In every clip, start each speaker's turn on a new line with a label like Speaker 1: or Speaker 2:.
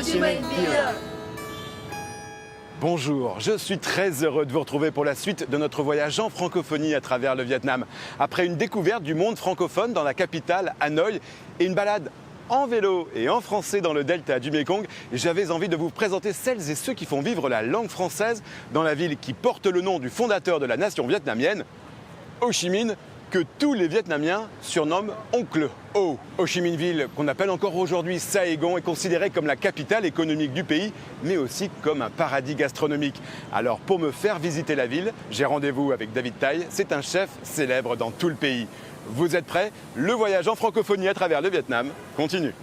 Speaker 1: Chi Minh Ville.
Speaker 2: Bonjour, je suis très heureux de vous retrouver pour la suite de notre voyage en francophonie à travers le Vietnam. Après une découverte du monde francophone dans la capitale, Hanoï, et une balade en vélo et en français dans le delta du Mekong, j'avais envie de vous présenter celles et ceux qui font vivre la langue française dans la ville qui porte le nom du fondateur de la nation vietnamienne, Ho Chi Minh, que tous les Vietnamiens surnomment Oncle Ho. Ho Chi Minh Ville, qu'on appelle encore aujourd'hui Saigon, est considérée comme la capitale économique du pays, mais aussi comme un paradis gastronomique. Alors pour me faire visiter la ville, j'ai rendez-vous avec David Tay, c'est un chef célèbre dans tout le pays. Vous êtes prêts? Le voyage en francophonie à travers le Vietnam continue.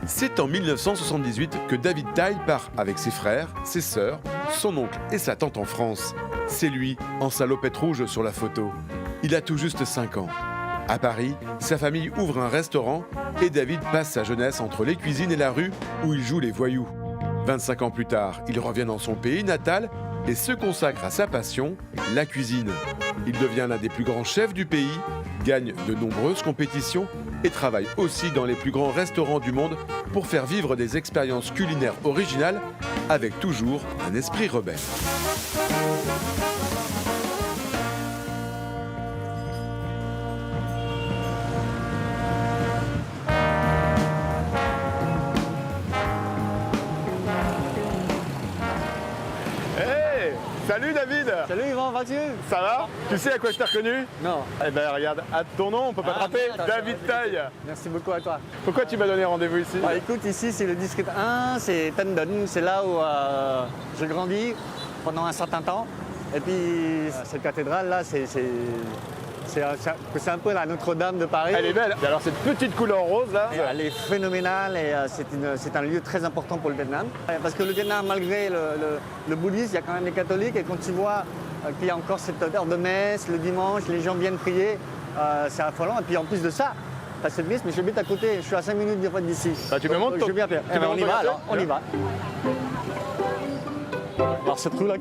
Speaker 2: C'est en 1978 que David Tay part avec ses frères, ses sœurs, son oncle et sa tante en France. C'est lui, en salopette rouge sur la photo. Il a tout juste 5 ans. À Paris, sa famille ouvre un restaurant et David passe sa jeunesse entre les cuisines et la rue où il joue les voyous. 25 ans plus tard, il revient dans son pays natal et se consacre à sa passion, la cuisine. Il devient l'un des plus grands chefs du pays, gagne de nombreuses compétitions et travaille aussi dans les plus grands restaurants du monde pour faire vivre des expériences culinaires originales avec toujours un esprit rebelle. Hey, salut David!
Speaker 3: Salut Yvan, vas-y.
Speaker 2: Ça va? Tu sais à quoi je t'ai reconnu?
Speaker 3: Non.
Speaker 2: Eh ben regarde, à ton nom, on peut pas te rappeler, David Tay.
Speaker 3: Merci beaucoup à toi.
Speaker 2: Pourquoi tu m'as donné rendez-vous ici?
Speaker 3: Bah, écoute, ici c'est le district 1, c'est Tan Don, c'est là où j'ai grandi pendant un certain temps. Et puis cette cathédrale là, c'est un peu la Notre-Dame de Paris.
Speaker 2: Elle est belle. Et alors cette petite couleur rose là,
Speaker 3: Et elle est phénoménale et c'est un lieu très important pour le Vietnam. Parce que le Vietnam, malgré le bouddhisme, il y a quand même des catholiques et quand tu vois qu'il y a encore cette heure de messe le dimanche, les gens viennent prier, c'est affolant. Et puis en plus de ça, tu as cette messe, mais j'habite à côté, je suis à 5 minutes d'ici.
Speaker 2: Ah, tu me montres?
Speaker 3: Je viens faire. On y va alors, on y va. Alors cette rue là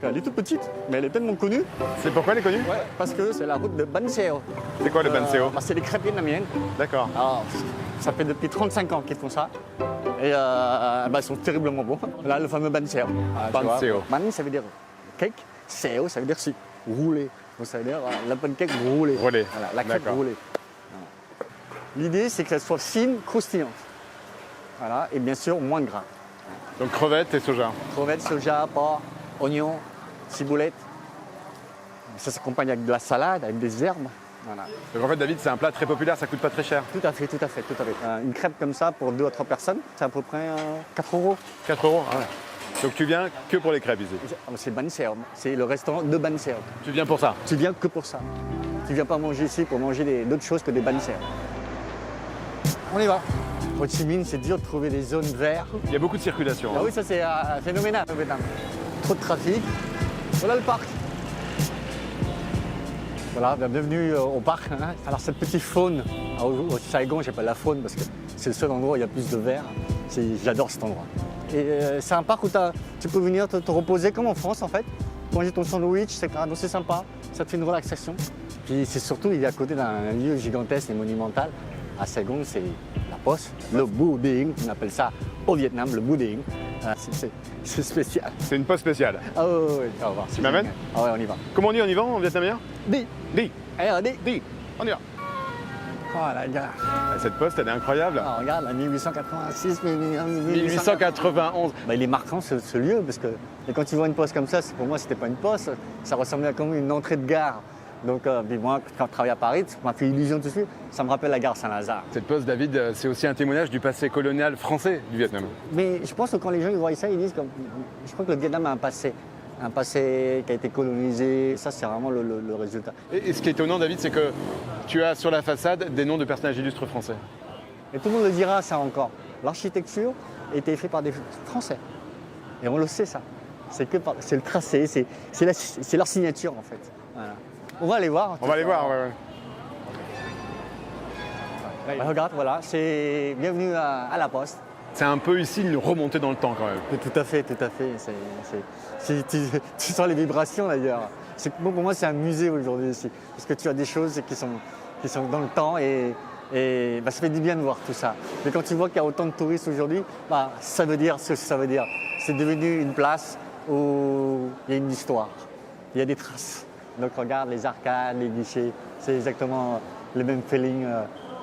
Speaker 3: elle est toute petite, mais elle est tellement connue.
Speaker 2: C'est pourquoi elle est connue?
Speaker 3: Ouais, parce que c'est la route de Ban Seo.
Speaker 2: C'est quoi le Ban Seo?
Speaker 3: C'est les crêpes vietnamiennes.
Speaker 2: D'accord.
Speaker 3: Alors, ça fait depuis 35 ans qu'ils font ça. Et ils sont terriblement bons. Là, le fameux Ban Seo.
Speaker 2: Ban Seo.
Speaker 3: Ban, ça veut dire cake. Seo, ça veut dire roulé. Donc ça veut dire la pancake roulée.
Speaker 2: Roulée.
Speaker 3: Voilà, la crêpe
Speaker 2: D'accord.
Speaker 3: roulée. Voilà. L'idée, c'est que ça soit fine, croustillante. Voilà, et bien sûr, moins de gras.
Speaker 2: Donc crevettes et soja.
Speaker 3: Crevettes, soja, porc, oignons, ciboulette. Ça s'accompagne avec de la salade, avec des herbes. Voilà.
Speaker 2: Donc en fait David, c'est un plat très populaire, ça coûte pas très cher.
Speaker 3: Tout à fait. Une crêpe comme ça pour 2 à 3 personnes, c'est à peu près 4 euros.
Speaker 2: 4 euros. Ah ouais. Donc tu viens que pour les crêpes ici.
Speaker 3: C'est Ban Seo, c'est le restaurant de Ban Seo.
Speaker 2: Tu viens pour ça?
Speaker 3: Tu viens que pour ça. Tu viens pas manger ici pour manger d'autres choses que des Ban Seo. On y va. Ho Chi Minh, c'est dur de trouver des zones vertes.
Speaker 2: Il y a beaucoup de circulation.
Speaker 3: Ah oui, ça c'est phénoménal au Vietnam. Trop de trafic. Voilà le parc. Voilà, bienvenue au parc. Hein. Alors cette petite faune, au Saigon, j'appelle la faune parce que c'est le seul endroit où il y a plus de verre. J'adore cet endroit. Et c'est un parc où tu peux venir te reposer comme en France en fait. Manger ton sandwich, c'est sympa, ça te fait une relaxation. Puis c'est surtout, il est à côté d'un lieu gigantesque et monumental. À Saigon, c'est la poste, le Bu Dinh, on appelle ça au Vietnam, le Bu Dinh. C'est spécial.
Speaker 2: C'est une poste spéciale.
Speaker 3: Ah oui, on va voir.
Speaker 2: Tu m'amènes?
Speaker 3: Ah ouais, on y va.
Speaker 2: Comment on dit on y va en vietnamien?
Speaker 3: Đi.
Speaker 2: Di.
Speaker 3: Allez, đi.
Speaker 2: Di. On y va.
Speaker 3: Oh là là.
Speaker 2: Cette poste, elle est incroyable.
Speaker 3: Ah, regarde, la 1886,
Speaker 2: 1891.
Speaker 3: Il est marquant ce lieu parce que et quand tu vois une poste comme ça, pour moi c'était pas une poste, ça ressemblait à comme une entrée de gare. Donc puis moi quand je travaillais à Paris, ça m'a fait illusion tout de suite, ça me rappelle la gare Saint-Lazare.
Speaker 2: Cette poste, David, c'est aussi un témoignage du passé colonial français du Vietnam.
Speaker 3: Mais je pense que quand les gens ils voient ça, ils disent comme je crois que le Vietnam a un passé qui a été colonisé, ça c'est vraiment le résultat.
Speaker 2: Et ce qui est étonnant, David, c'est que tu as sur la façade des noms de personnages illustres français.
Speaker 3: Et tout le monde le dira ça encore. L'architecture a été faite par des Français. Et on le sait ça. C'est le tracé, c'est leur signature en fait. Voilà. On va aller voir.
Speaker 2: On va aller voir, ouais.
Speaker 3: Regarde, voilà, c'est bienvenue à la Poste.
Speaker 2: C'est un peu ici une remontée dans le temps quand même.
Speaker 3: Tout à fait. Tu sens les vibrations d'ailleurs. Pour moi, c'est un musée aujourd'hui ici. Parce que tu as des choses qui sont dans le temps et ça fait du bien de voir tout ça. Mais quand tu vois qu'il y a autant de touristes aujourd'hui, ça veut dire ce que ça veut dire. C'est devenu une place où il y a une histoire, il y a des traces. Donc regarde les arcades, les guichets, c'est exactement le même feeling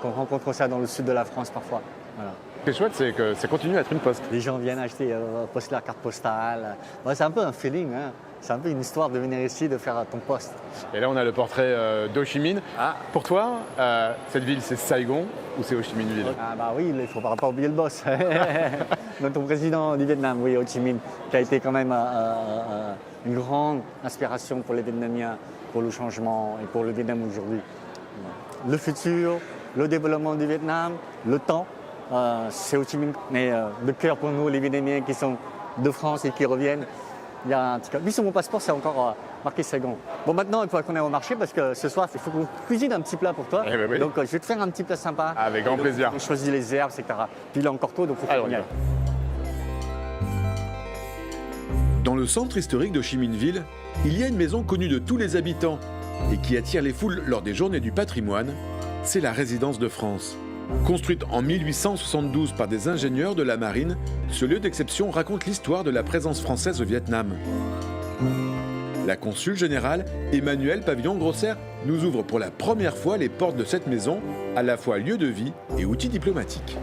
Speaker 3: qu'on rencontre ça dans le sud de la France parfois. Voilà.
Speaker 2: Ce qui est chouette, c'est que ça continue à être une poste.
Speaker 3: Les gens viennent acheter poster leur carte postale. C'est un peu un feeling, hein. C'est un peu une histoire de venir ici, de faire ton poste.
Speaker 2: Et là, on a le portrait d'Ho Chi Minh. Pour toi, cette ville, c'est Saigon ou c'est Ho Chi Minh Ville?
Speaker 3: Oui, il ne faut pas oublier le boss. Notre président du Vietnam, oui, Ho Chi Minh, qui a été quand même une grande inspiration pour les Vietnamiens, pour le changement et pour le Vietnam aujourd'hui. Le futur, le développement du Vietnam, le temps, c'est Ho Chi Minh. Mais de cœur pour nous, les Vietnamiens qui sont de France et qui reviennent, il y a un petit cas. Lui, sur mon passeport, c'est encore marqué Saigon. Bon, maintenant, il faudra qu'on aille au marché parce que ce soir, il faut qu'on cuisine un petit plat pour toi.
Speaker 2: Oui.
Speaker 3: Donc, je vais te faire un petit plat sympa.
Speaker 2: Avec grand plaisir.
Speaker 3: On choisit les herbes, etc. Puis il est encore tôt, donc il faut qu'on y aille.
Speaker 1: Dans le centre historique de Ho Chi Minh Ville, il y a une maison connue de tous les habitants et qui attire les foules lors des journées du patrimoine. C'est la résidence de France. Construite en 1872 par des ingénieurs de la marine, ce lieu d'exception raconte l'histoire de la présence française au Vietnam. La consul générale, Emmanuelle Pavillon-Grosser, nous ouvre pour la première fois les portes de cette maison, à la fois lieu de vie et outil diplomatique.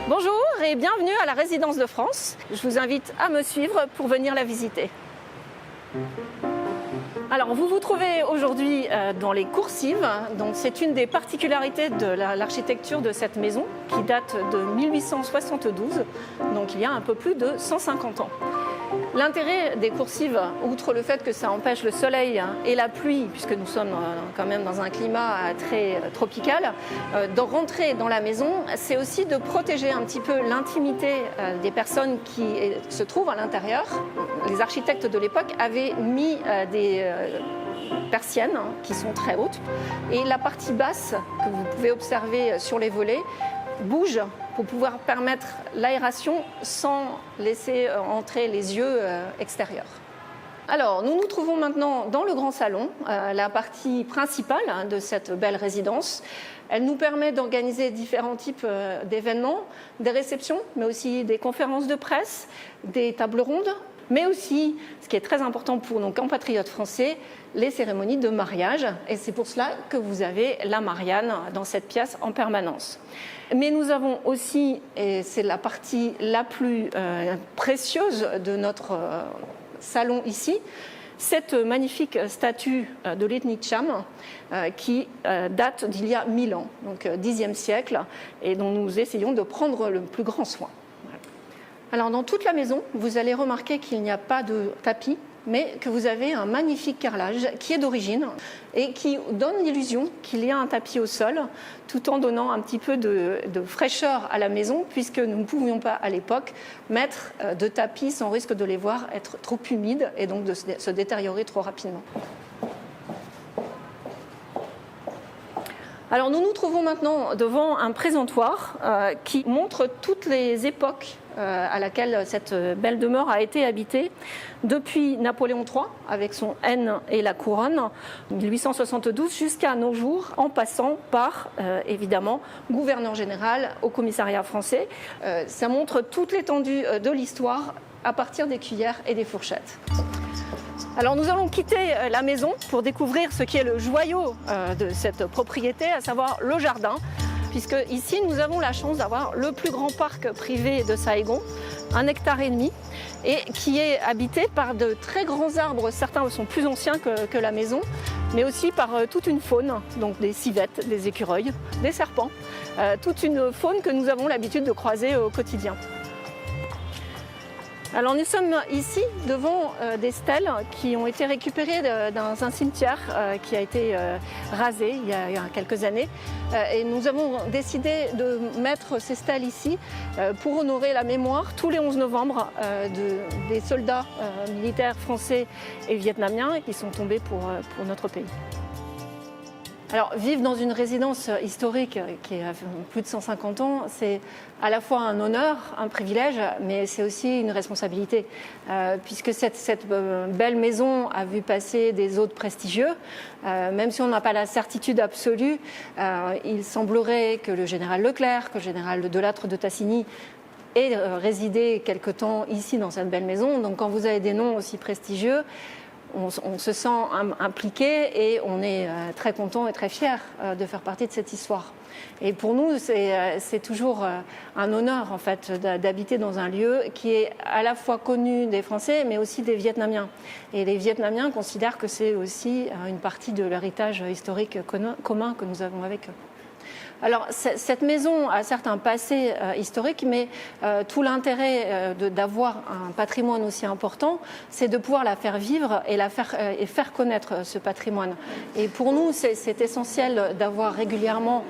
Speaker 4: Bonjour et bienvenue à la résidence de France. Je vous invite à me suivre pour venir la visiter. Alors, vous vous trouvez aujourd'hui dans les coursives. Donc, c'est une des particularités de l'architecture de cette maison qui date de 1872, donc il y a un peu plus de 150 ans. L'intérêt des coursives, outre le fait que ça empêche le soleil et la pluie, puisque nous sommes quand même dans un climat très tropical, de rentrer dans la maison, c'est aussi de protéger un petit peu l'intimité des personnes qui se trouvent à l'intérieur. Les architectes de l'époque avaient mis des persiennes qui sont très hautes et la partie basse que vous pouvez observer sur les volets bouge pour pouvoir permettre l'aération sans laisser entrer les yeux extérieurs. Alors, nous nous trouvons maintenant dans le grand salon, la partie principale de cette belle résidence. Elle nous permet d'organiser différents types d'événements, des réceptions, mais aussi des conférences de presse, des tables rondes, mais aussi, ce qui est très important pour nos compatriotes français, les cérémonies de mariage. Et c'est pour cela que vous avez la Marianne dans cette pièce en permanence. Mais nous avons aussi, et c'est la partie la plus précieuse de notre salon ici, cette magnifique statue de l'ethnie Cham qui date d'il y a 1000 ans, donc 10e siècle, et dont nous essayons de prendre le plus grand soin. Alors dans toute la maison, vous allez remarquer qu'il n'y a pas de tapis, mais que vous avez un magnifique carrelage qui est d'origine et qui donne l'illusion qu'il y a un tapis au sol, tout en donnant un petit peu de fraîcheur à la maison, puisque nous ne pouvions pas à l'époque mettre de tapis sans risque de les voir être trop humides et donc de se détériorer trop rapidement. Alors nous nous trouvons maintenant devant un présentoir qui montre toutes les époques à laquelle cette belle demeure a été habitée, depuis Napoléon III avec son N et la couronne, 1872 jusqu'à nos jours, en passant par évidemment gouverneur général au commissariat français. Ça montre toute l'étendue de l'histoire à partir des cuillères et des fourchettes. Alors nous allons quitter la maison pour découvrir ce qui est le joyau de cette propriété, à savoir le jardin, puisque ici nous avons la chance d'avoir le plus grand parc privé de Saigon, 1,5 hectare, et qui est habité par de très grands arbres. Certains sont plus anciens que la maison, mais aussi par toute une faune, donc des civettes, des écureuils, des serpents, toute une faune que nous avons l'habitude de croiser au quotidien. Alors nous sommes ici devant des stèles qui ont été récupérées dans un cimetière qui a été rasé il y a quelques années. Et nous avons décidé de mettre ces stèles ici pour honorer la mémoire tous les 11 novembre des soldats militaires français et vietnamiens qui sont tombés pour notre pays. Alors, vivre dans une résidence historique qui a plus de 150 ans, c'est à la fois un honneur, un privilège, mais c'est aussi une responsabilité. Puisque cette belle maison a vu passer des hôtes prestigieux, même si on n'a pas la certitude absolue, il semblerait que le général Leclerc, que le général de Lattre de Tassigny ait résidé quelque temps ici dans cette belle maison. Donc quand vous avez des noms aussi prestigieux, on se sent impliqué et on est très content et très fier de faire partie de cette histoire. Et pour nous, c'est toujours un honneur en fait d'habiter dans un lieu qui est à la fois connu des Français mais aussi des Vietnamiens. Et les Vietnamiens considèrent que c'est aussi une partie de l'héritage historique commun que nous avons avec eux. Alors, cette maison a certes un passé historique, mais tout l'intérêt d'avoir un patrimoine aussi important, c'est de pouvoir la faire vivre et faire connaître ce patrimoine. Et pour nous, c'est essentiel d'avoir régulièrement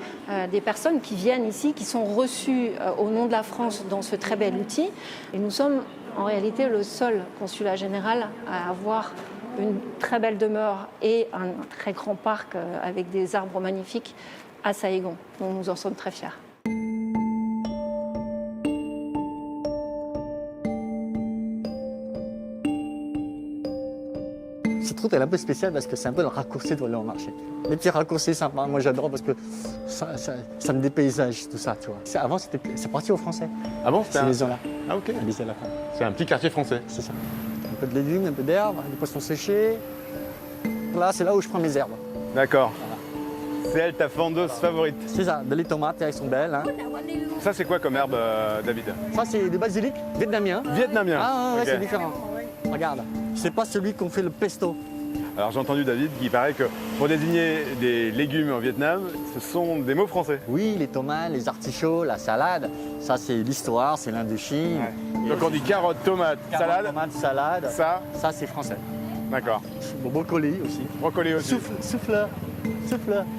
Speaker 4: des personnes qui viennent ici, qui sont reçues au nom de la France dans ce très bel outil. Et nous sommes en réalité le seul consulat général à avoir une très belle demeure et un très grand parc avec des arbres magnifiques à Saigon. Nous en sommes très fiers.
Speaker 3: Cette route elle est un peu spéciale parce que c'est un peu le raccourci de aller au marché. Les petits raccourcis sympas, moi j'adore parce que ça me dépaysage tout ça, tu vois. Avant c'est parti aux Français,
Speaker 2: Ah bon,
Speaker 3: ces maisons-là.
Speaker 2: Ah ok.
Speaker 3: Elles étaient à la fin.
Speaker 2: C'est un petit quartier français.
Speaker 3: C'est ça. Un peu de légumes, un peu d'herbes, des poissons séchés. Là, c'est là où je prends mes herbes.
Speaker 2: D'accord. C'est elle ta fendeuse favorite.
Speaker 3: C'est ça, les tomates, elles sont belles. Hein.
Speaker 2: Ça c'est quoi comme herbe, David?
Speaker 3: Ça, c'est du basilic vietnamien.
Speaker 2: Vietnamien.
Speaker 3: Ah ouais,
Speaker 2: Ok.
Speaker 3: c'est différent. Regarde, c'est pas celui qu'on fait le pesto.
Speaker 2: Alors j'ai entendu David qui paraît que pour désigner des légumes en Vietnam, ce sont des mots français.
Speaker 3: Oui, les tomates, les artichauts, la salade, ça c'est l'histoire, c'est l'Indochine.
Speaker 2: Donc on dit carotte, tomate, salade.
Speaker 3: Tomate, salade. Ça c'est français.
Speaker 2: D'accord.
Speaker 3: Bon, brocoli aussi.
Speaker 2: Brocoli aussi.
Speaker 3: Souffleur.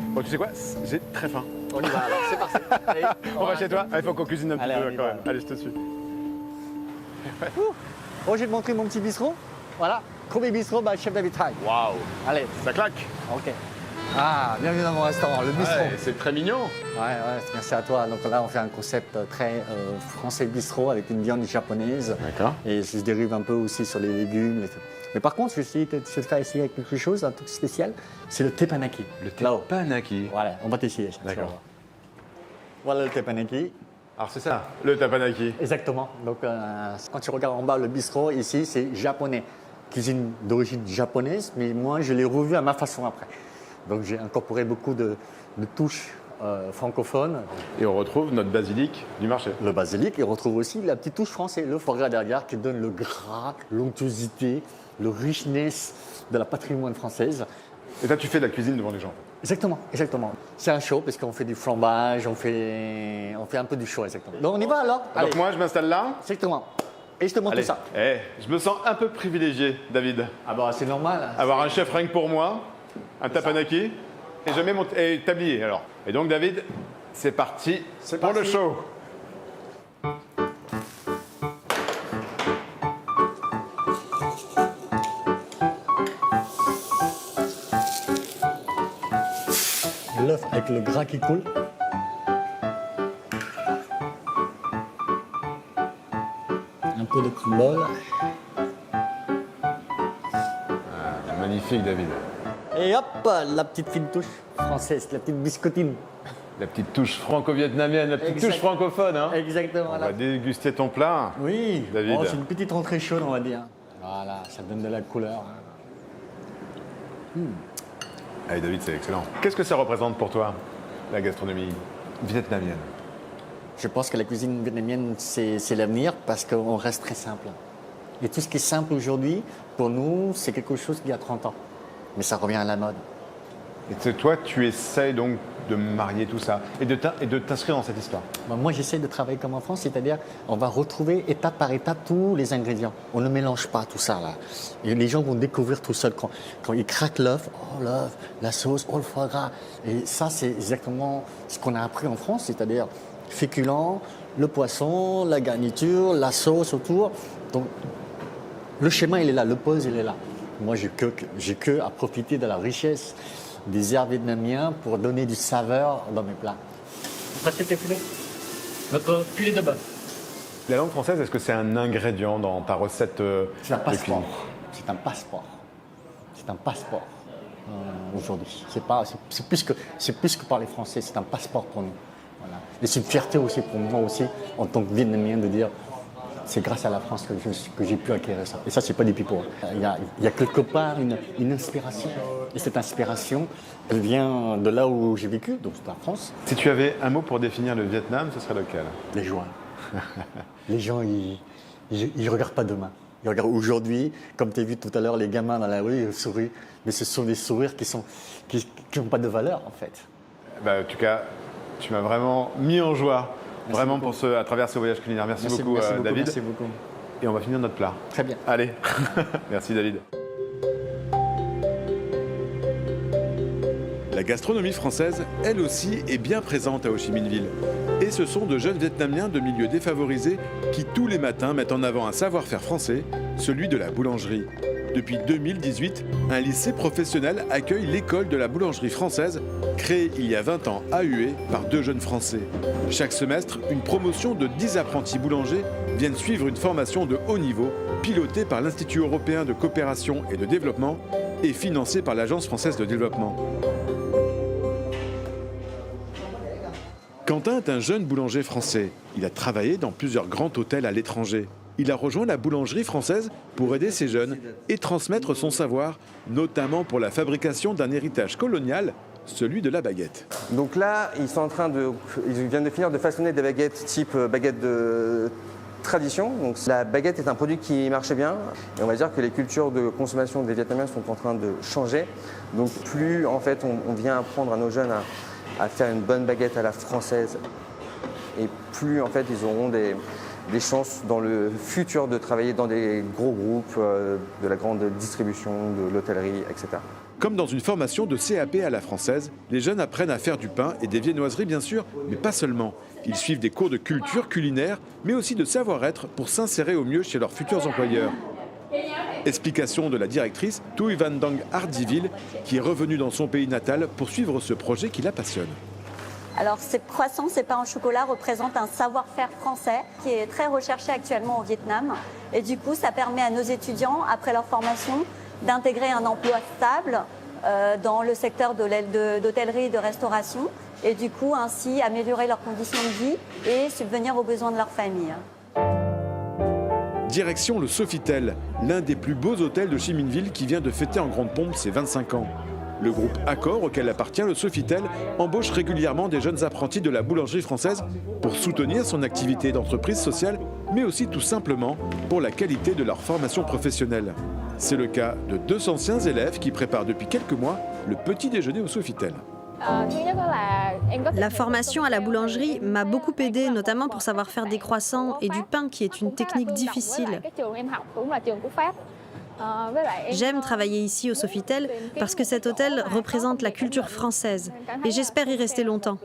Speaker 2: Bon, tu sais quoi? J'ai très faim.
Speaker 3: On y va alors, c'est parti. Allez,
Speaker 2: On va chez toi? Ah, il faut qu'on cuisine un petit
Speaker 3: Allez, on
Speaker 2: peu
Speaker 3: y
Speaker 2: quand
Speaker 3: va.
Speaker 2: même. Allez, je te suis.
Speaker 3: Oh, je vais te montrer mon petit bistrot. Voilà, Kobe Bistrot by Chef David Thai.
Speaker 2: Waouh,
Speaker 3: Allez,
Speaker 2: ça claque.
Speaker 3: ok. Ah, bienvenue dans mon restaurant, le bistrot.
Speaker 2: Ouais, c'est très mignon.
Speaker 3: Ouais, merci à toi. Donc là, on fait un concept très français bistrot avec une viande japonaise.
Speaker 2: D'accord.
Speaker 3: Et je dérive un peu aussi sur les légumes. Mais par contre, je vais te faire essayer avec quelque chose, un truc spécial. C'est le teppanyaki.
Speaker 2: Le
Speaker 3: Là-haut.
Speaker 2: teppanyaki.
Speaker 3: Voilà, on va t'essayer ça. tu vas
Speaker 2: D'accord.
Speaker 3: voir. Voilà le teppanyaki.
Speaker 2: Alors c'est ça, le teppanyaki.
Speaker 3: Exactement. Donc quand tu regardes en bas le bistrot, ici, c'est japonais. Cuisine d'origine japonaise, mais moi, je l'ai revu à ma façon après. Donc j'ai incorporé beaucoup de touches francophones.
Speaker 2: Et on retrouve notre basilic du marché.
Speaker 3: Le basilic, et on retrouve aussi la petite touche française, le foie gras derrière, qui donne le gras, l'onctuosité, le richness de la patrimoine française.
Speaker 2: Et toi, tu fais de la cuisine devant les gens.
Speaker 3: Exactement, exactement. C'est un show parce qu'on fait du flambage, on fait un peu du show, exactement. Donc on y va alors. Allez,
Speaker 2: Donc moi, je m'installe là.
Speaker 3: exactement. Et je te montre
Speaker 2: Allez.
Speaker 3: ça.
Speaker 2: Je me sens un peu privilégié, David.
Speaker 3: Ah bah c'est normal.
Speaker 2: Avoir un chef rien que pour moi, un teppanyaki, et je mets mon tablier alors. Et donc David, c'est parti pour le
Speaker 3: parti.
Speaker 2: show.
Speaker 3: L'œuf avec le gras qui coule. Un peu de crumble.
Speaker 2: Magnifique David.
Speaker 3: Et hop, la petite fine touche française, la petite biscottine.
Speaker 2: La petite touche franco-vietnamienne, la petite
Speaker 3: Exact.
Speaker 2: touche francophone. Hein.
Speaker 3: Exactement.
Speaker 2: On
Speaker 3: là.
Speaker 2: va déguster ton plat.
Speaker 3: Oui,
Speaker 2: David.
Speaker 3: Oh, c'est une petite entrée chaude, on va dire. Voilà, ça donne de la couleur.
Speaker 2: Allez David, c'est excellent. Qu'est-ce que ça représente pour toi, la gastronomie vietnamienne?
Speaker 3: Je pense que la cuisine vietnamienne, c'est l'avenir parce qu'on reste très simple. Et tout ce qui est simple aujourd'hui, pour nous, c'est quelque chose d'il y a 30 ans. Mais ça revient à la mode.
Speaker 2: Et toi, tu essayes donc de marier tout ça et de t'inscrire dans cette histoire?
Speaker 3: Moi, j'essaie de travailler comme en France, c'est-à-dire on va retrouver étape par étape tous les ingrédients. On ne mélange pas tout ça là. Et les gens vont découvrir tout seul quand ils craquent l'œuf, oh l'œuf, la sauce, oh le foie gras. Et ça, c'est exactement ce qu'on a appris en France, c'est-à-dire féculents, le poisson, la garniture, la sauce autour. Donc, le schéma, il est là, le pose, il est là. Moi, j'ai que à profiter de la richesse des airs vietnamiens pour donner du saveur dans mes plats. Voici tes filets. Notre filet de bœuf.
Speaker 2: La langue française, est-ce que c'est un ingrédient dans ta recette
Speaker 3: C'est un
Speaker 2: de
Speaker 3: passeport.
Speaker 2: cuisine?
Speaker 3: C'est un passeport. C'est un passeport aujourd'hui. C'est plus que parler français. C'est un passeport pour nous. Voilà. Et c'est une fierté aussi pour moi aussi, en tant que Vietnamien, de dire c'est grâce à la France que j'ai pu acquérir ça. Et ça, c'est pas des pipeaux. Il y a quelque part une inspiration. Et cette inspiration, elle vient de là où j'ai vécu, donc c'est la France.
Speaker 2: Si tu avais un mot pour définir le Vietnam, ce serait lequel?
Speaker 3: Les joies. Les gens, ils regardent pas demain. Ils regardent aujourd'hui. Comme tu as vu tout à l'heure, les gamins dans la rue, ils sourient. Mais ce sont des sourires qui n'ont pas de valeur, en fait.
Speaker 2: En tout cas, tu m'as vraiment mis en joie.
Speaker 3: Merci
Speaker 2: vraiment
Speaker 3: beaucoup.
Speaker 2: à travers ce voyage culinaire. Merci beaucoup, David.
Speaker 3: Merci beaucoup.
Speaker 2: Et on va finir notre plat.
Speaker 3: Très bien.
Speaker 2: Allez, merci David.
Speaker 1: La gastronomie française, elle aussi, est bien présente à Ho Chi Minh Ville. Et ce sont de jeunes Vietnamiens de milieux défavorisés qui, tous les matins, mettent en avant un savoir-faire français, celui de la boulangerie. Depuis 2018, un lycée professionnel accueille l'école de la boulangerie française, créée il y a 20 ans à Hue par 2 jeunes Français. Chaque semestre, une promotion de 10 apprentis boulangers viennent suivre une formation de haut niveau, pilotée par l'Institut européen de coopération et de développement et financée par l'Agence française de développement. Quentin est un jeune boulanger français. Il a travaillé dans plusieurs grands hôtels à l'étranger. Il a rejoint la boulangerie française pour aider ces jeunes et transmettre son savoir, notamment pour la fabrication d'un héritage colonial, celui de la baguette.
Speaker 5: Donc là, ils viennent de finir de façonner des baguettes type baguette de tradition. Donc la baguette est un produit qui marche bien et on va dire que les cultures de consommation des Vietnamiens sont en train de changer. Donc plus en fait on vient apprendre à nos jeunes à faire une bonne baguette à la française et plus en fait ils auront des chances dans le futur de travailler dans des gros groupes, de la grande distribution, de l'hôtellerie, etc.
Speaker 1: Comme dans une formation de CAP à la française, les jeunes apprennent à faire du pain et des viennoiseries bien sûr, mais pas seulement. Ils suivent des cours de culture culinaire, mais aussi de savoir-être pour s'insérer au mieux chez leurs futurs employeurs. Explication de la directrice Thuy Van Dang Hardiville, qui est revenue dans son pays natal pour suivre ce projet qui la passionne.
Speaker 6: Alors ces croissants, ces pains au chocolat représentent un savoir-faire français qui est très recherché actuellement au Vietnam. Et du coup, ça permet à nos étudiants, après leur formation, d'intégrer un emploi stable dans le secteur d'hôtellerie et de restauration. Et du coup, ainsi améliorer leurs conditions de vie et subvenir aux besoins de leur famille.
Speaker 1: Direction le Sofitel, l'un des plus beaux hôtels de Chi Minh Ville qui vient de fêter en grande pompe ses 25 ans. Le groupe Accor, auquel appartient le Sofitel, embauche régulièrement des jeunes apprentis de la boulangerie française pour soutenir son activité d'entreprise sociale, mais aussi tout simplement pour la qualité de leur formation professionnelle. C'est le cas de 2 anciens élèves qui préparent depuis quelques mois le petit déjeuner au Sofitel.
Speaker 7: La formation à la boulangerie m'a beaucoup aidée, notamment pour savoir faire des croissants et du pain, qui est une technique difficile. J'aime travailler ici au Sofitel parce que cet hôtel représente la culture française et j'espère y rester longtemps.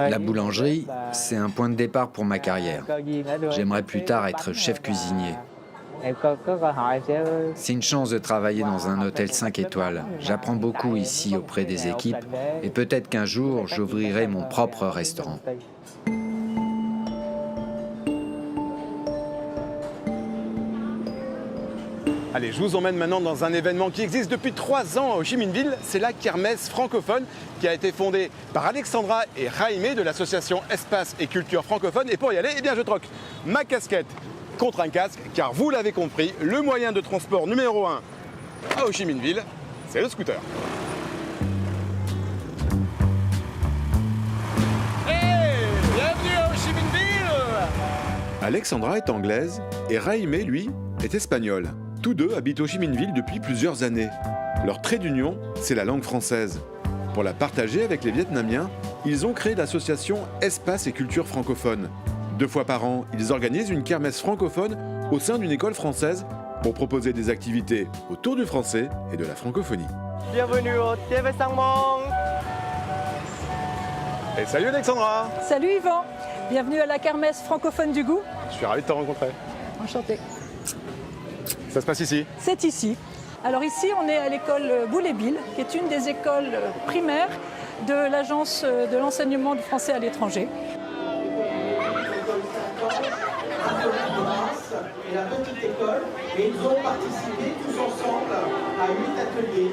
Speaker 8: La boulangerie, c'est un point de départ pour ma carrière. J'aimerais plus tard être chef cuisinier. C'est une chance de travailler dans un hôtel 5 étoiles. J'apprends beaucoup ici auprès des équipes et peut-être qu'un jour, j'ouvrirai mon propre restaurant.
Speaker 2: Allez, je vous emmène maintenant dans un événement qui existe depuis 3 ans à Ho Chi Minh Ville. C'est la Kermesse francophone qui a été fondée par Alexandra et Jaime de l'association Espace et Culture francophone. Et pour y aller, eh bien, je troque ma casquette contre un casque, car vous l'avez compris, le moyen de transport numéro 1 à Ho Chi Minh Ville, c'est le scooter. Hey, bienvenue à Ho Chi Minh Ville!
Speaker 1: Alexandra est anglaise et Jaime, lui, est espagnol. Tous deux habitent Ho Chi Minh Ville depuis plusieurs années. Leur trait d'union, c'est la langue française. Pour la partager avec les Vietnamiens, ils ont créé l'association Espace et Culture francophone. 2 fois par an, ils organisent une kermesse francophone au sein d'une école française pour proposer des activités autour du français et de la francophonie.
Speaker 5: Bienvenue au TV Sangmong.
Speaker 2: Et salut Alexandra.
Speaker 9: Salut Yvan, bienvenue à la kermesse francophone du goût.
Speaker 2: Je suis ravi de te rencontrer.
Speaker 9: Enchanté.
Speaker 2: Ça se passe ici?
Speaker 9: C'est ici. Alors ici, on est à l'école Boulet-Bill, qui est une des écoles primaires de l'Agence de l'enseignement du français à l'étranger.
Speaker 10: Et la petite école, et ils ont participé tous ensemble à 8 ateliers.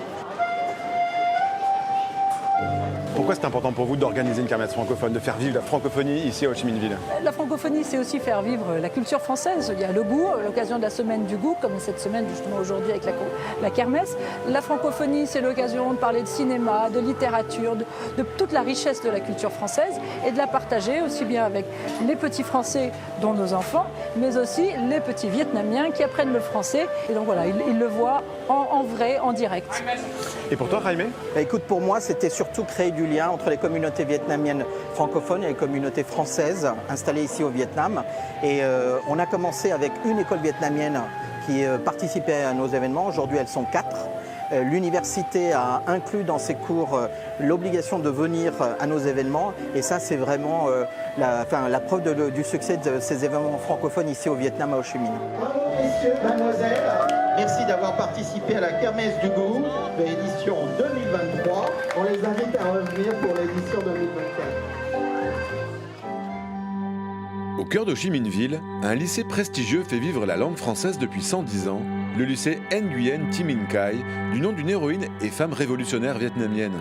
Speaker 2: Pourquoi c'est important pour vous d'organiser une kermesse francophone, de faire vivre la francophonie ici à Ho Chi Minh Ville?
Speaker 9: La francophonie, c'est aussi faire vivre la culture française. Il y a le goût, l'occasion de la semaine du goût, comme cette semaine justement aujourd'hui avec la kermesse. La francophonie, c'est l'occasion de parler de cinéma, de littérature, de toute la richesse de la culture française et de la partager aussi bien avec les petits Français, dont nos enfants, mais aussi les petits Vietnamiens qui apprennent le français. Et donc voilà, ils le voient en vrai, en direct.
Speaker 2: Et pour toi, Jaime?
Speaker 10: Écoute, pour moi, c'était surtout créer du lien entre les communautés vietnamiennes francophones et les communautés françaises installées ici au Vietnam. Et on a commencé avec une école vietnamienne qui participait à nos événements. Aujourd'hui, elles sont 4. L'université a inclus dans ses cours l'obligation de venir à nos événements. Et ça, c'est vraiment la preuve du succès de ces événements francophones ici au Vietnam, à Ho Chi Minh. Bravo, messieurs, mademoiselles. Merci d'avoir participé à la kermesse du goût de l'édition 2023. On les invite à revenir pour l'édition 2024.
Speaker 1: Au cœur d'Ho Chi Minh Ville, un lycée prestigieux fait vivre la langue française depuis 110 ans, le lycée Nguyen Thi Minh Khai, du nom d'une héroïne et femme révolutionnaire vietnamienne.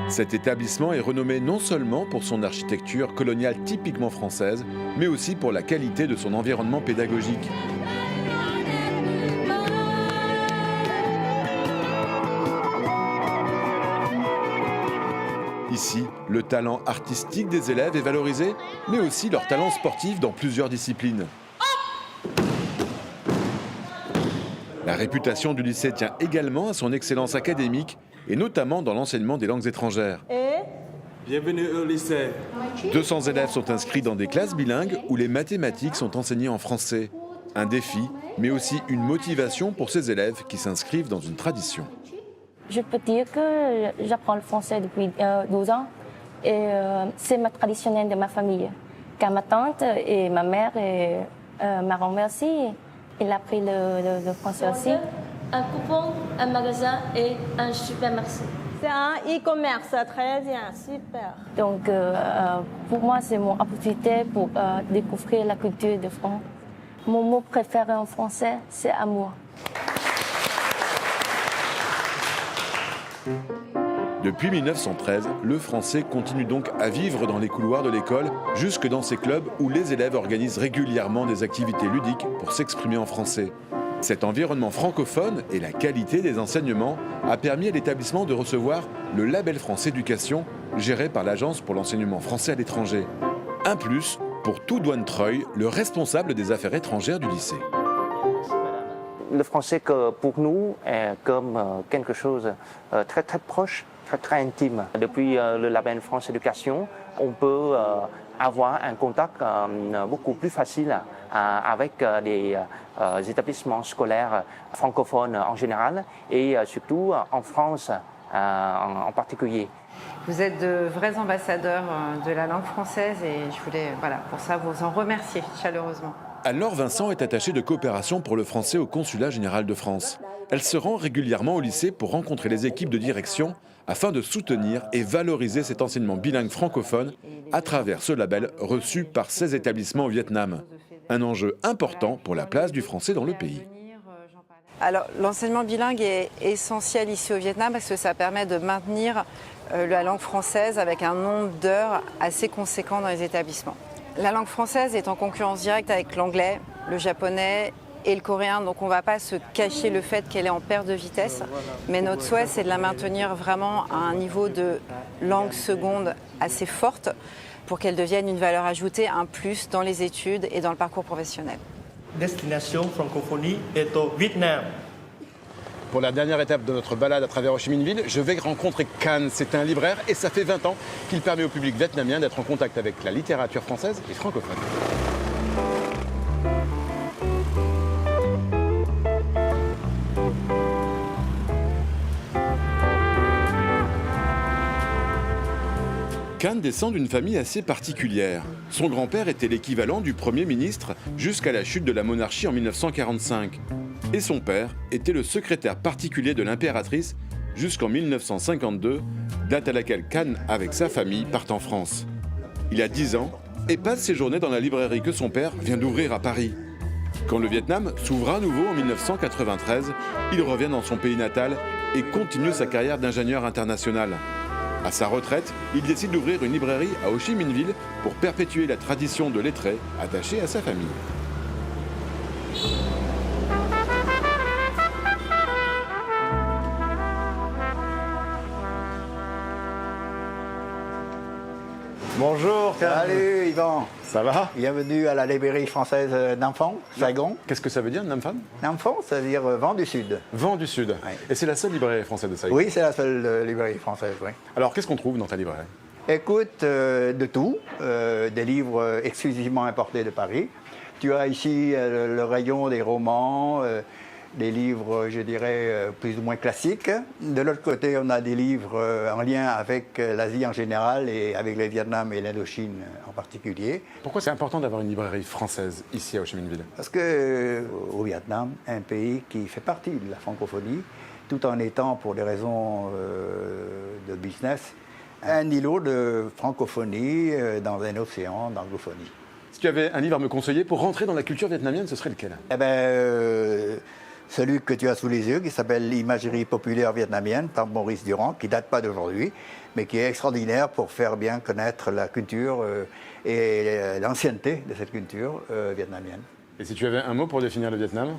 Speaker 1: Cet établissement est renommé non seulement pour son architecture coloniale typiquement française, mais aussi pour la qualité de son environnement pédagogique. Ici, le talent artistique des élèves est valorisé, mais aussi leur talent sportif dans plusieurs disciplines. La réputation du lycée tient également à son excellence académique, et notamment dans l'enseignement des langues étrangères.
Speaker 10: Bienvenue au lycée.
Speaker 1: 200 élèves sont inscrits dans des classes bilingues où les mathématiques sont enseignées en français. Un défi, mais aussi une motivation pour ces élèves qui s'inscrivent dans une tradition.
Speaker 11: Je peux dire que j'apprends le français depuis 12 ans et c'est ma traditionnelle de ma famille. Car ma tante et ma mère et ma grand-mère aussi, ils ont appris le français aussi. Un coupon, un magasin et un supermarché.
Speaker 6: C'est un e-commerce, très bien, super.
Speaker 11: Donc pour moi, c'est mon opportunité pour découvrir la culture de France. Mon mot préféré en français, c'est amour.
Speaker 1: Depuis 1913, le français continue donc à vivre dans les couloirs de l'école, jusque dans ces clubs où les élèves organisent régulièrement des activités ludiques pour s'exprimer en français. Cet environnement francophone et la qualité des enseignements a permis à l'établissement de recevoir le label France Éducation, géré par l'Agence pour l'enseignement français à l'étranger. Un plus pour Tu Duan Troy, le responsable des affaires étrangères du lycée.
Speaker 12: Le français, que pour nous, est comme quelque chose de très très proche, très intime. Depuis le label France Éducation, on peut avoir un contact beaucoup plus facile avec les établissements scolaires francophones en général et surtout en France en particulier.
Speaker 13: Vous êtes de vrais ambassadeurs de la langue française et je voulais pour ça vous en remercier chaleureusement.
Speaker 1: Anne-Laure Vincent est attachée de coopération pour le français au Consulat général de France. Elle se rend régulièrement au lycée pour rencontrer les équipes de direction afin de soutenir et valoriser cet enseignement bilingue francophone à travers ce label reçu par 16 établissements au Vietnam. Un enjeu important pour la place du français dans le pays.
Speaker 13: Alors l'enseignement bilingue est essentiel ici au Vietnam parce que ça permet de maintenir la langue française avec un nombre d'heures assez conséquent dans les établissements. La langue française est en concurrence directe avec l'anglais, le japonais et le coréen, donc on ne va pas se cacher le fait qu'elle est en perte de vitesse, mais notre souhait c'est de la maintenir vraiment à un niveau de langue seconde assez forte pour qu'elle devienne une valeur ajoutée, un plus dans les études et dans le parcours professionnel.
Speaker 10: Destination francophonie est au Vietnam.
Speaker 2: Pour la dernière étape de notre balade à travers Ho Chi Minh Ville, je vais rencontrer Can. C'est un libraire et ça fait 20 ans qu'il permet au public vietnamien d'être en contact avec la littérature française et francophone.
Speaker 1: Can descend d'une famille assez particulière. Son grand-père était l'équivalent du Premier ministre jusqu'à la chute de la monarchie en 1945. Et son père était le secrétaire particulier de l'impératrice jusqu'en 1952, date à laquelle Can, avec sa famille, part en France. Il a 10 ans et passe ses journées dans la librairie que son père vient d'ouvrir à Paris. Quand le Vietnam s'ouvre à nouveau en 1993, il revient dans son pays natal et continue sa carrière d'ingénieur international. À sa retraite, il décide d'ouvrir une librairie à Ho Chi Minh Ville pour perpétuer la tradition de lettré attachée à sa famille.
Speaker 2: Bonjour Can.
Speaker 14: Salut Yvan.
Speaker 2: Ça va?
Speaker 14: Bienvenue à la librairie française Nam Phan, Saigon.
Speaker 2: Qu'est-ce que ça veut dire, Nam Phan?
Speaker 14: Nam Phan, ça veut dire vent du Sud.
Speaker 2: Vent du Sud.
Speaker 14: Oui.
Speaker 2: Et c'est la seule librairie française de Saigon?
Speaker 14: Oui, c'est la seule librairie française, oui.
Speaker 2: Alors, qu'est-ce qu'on trouve dans ta librairie?
Speaker 14: Écoute, de tout, des livres exclusivement importés de Paris. Tu as ici le rayon des romans, des livres, je dirais, plus ou moins classiques. De l'autre côté, on a des livres en lien avec l'Asie en général et avec le Vietnam et l'Indochine en particulier.
Speaker 2: Pourquoi c'est important d'avoir une librairie française ici à Ho Chi Minh Ville?
Speaker 14: Parce que au Vietnam, un pays qui fait partie de la francophonie, tout en étant, pour des raisons de business, un îlot de francophonie dans un océan d'anglophonie.
Speaker 2: Si tu avais un livre à me conseiller pour rentrer dans la culture vietnamienne, ce serait lequel?
Speaker 14: Eh bien, celui que tu as sous les yeux, qui s'appelle L'imagerie populaire vietnamienne, par Maurice Durand, qui ne date pas d'aujourd'hui, mais qui est extraordinaire pour faire bien connaître la culture et l'ancienneté de cette culture vietnamienne.
Speaker 2: Et si tu avais un mot pour définir le Vietnam?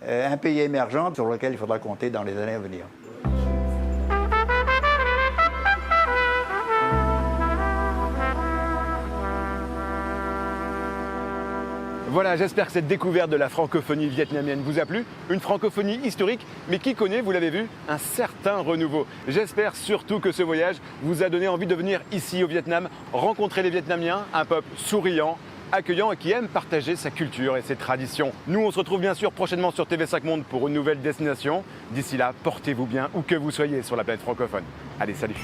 Speaker 14: Un pays émergent sur lequel il faudra compter dans les années à venir.
Speaker 2: Voilà, j'espère que cette découverte de la francophonie vietnamienne vous a plu. Une francophonie historique, mais qui connaît, vous l'avez vu, un certain renouveau. J'espère surtout que ce voyage vous a donné envie de venir ici au Vietnam, rencontrer les Vietnamiens, un peuple souriant, accueillant et qui aime partager sa culture et ses traditions. Nous, on se retrouve bien sûr prochainement sur TV5 Monde pour une nouvelle destination. D'ici là, portez-vous bien où que vous soyez sur la planète francophone. Allez, salut!